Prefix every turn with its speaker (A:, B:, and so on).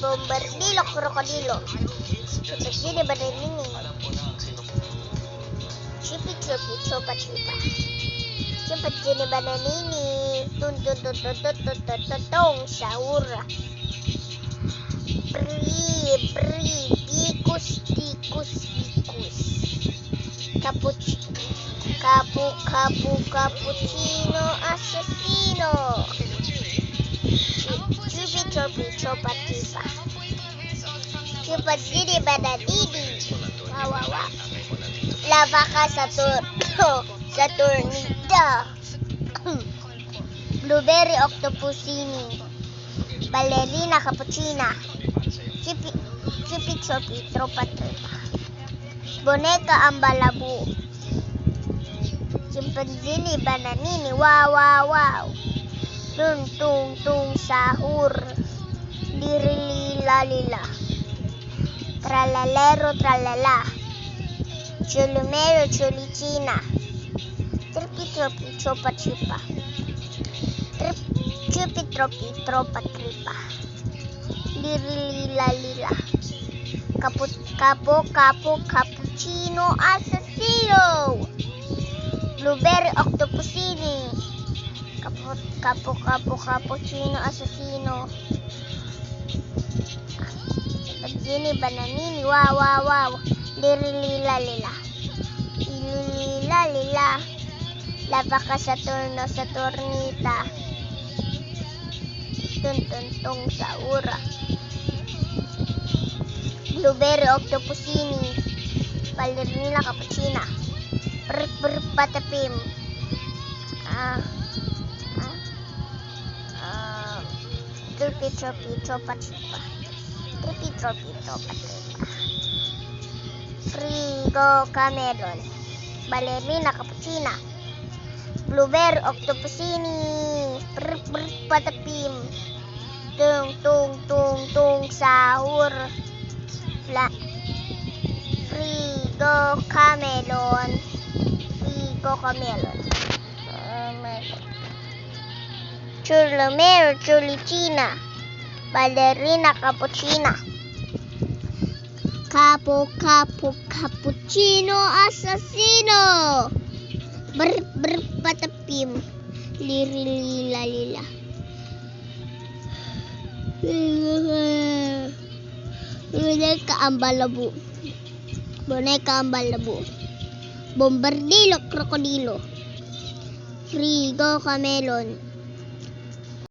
A: bombardilo, krokodilo. Sini badan ini. Chipi chopi chopa chipa. Cepat sini badan ini. Tong sahur. Beri tikus. Cappuccino assassino. Chupi chopa chipa. Cepat sini badan ini. Wow. Lava ka Saturnida. Blueberry octopusini. Ballerina cappuccina. Chipi chopi tropa. Boneka ambalabu. Chimpanzini bananini. Wow. Tung sahur. Lila. Tralalero tralala. Chulumero chulicina. Tripi chopa chipa. Chupi tropa tripa. Lila. Cappuccino assassino. Blueberry octopusini. Cappuccino assassino. Pagini bananini. Wow. Lila. Lava ka Saturnita. Tong saura. Blueberry octopusini. Ballerina cappuccina. Patapim. Tripi tropa chipa. Frigo camelon. Ballerina cappuccina. Blueberry octopusini. Patapim. Tung sahur. Frigo camelon. Chulumero chulicina. Ballerina cappuccina. Cappuccino assassino. Patapim. Lila. Boneka ambalabu. Bombardilo krokodilo. Frigo camelon.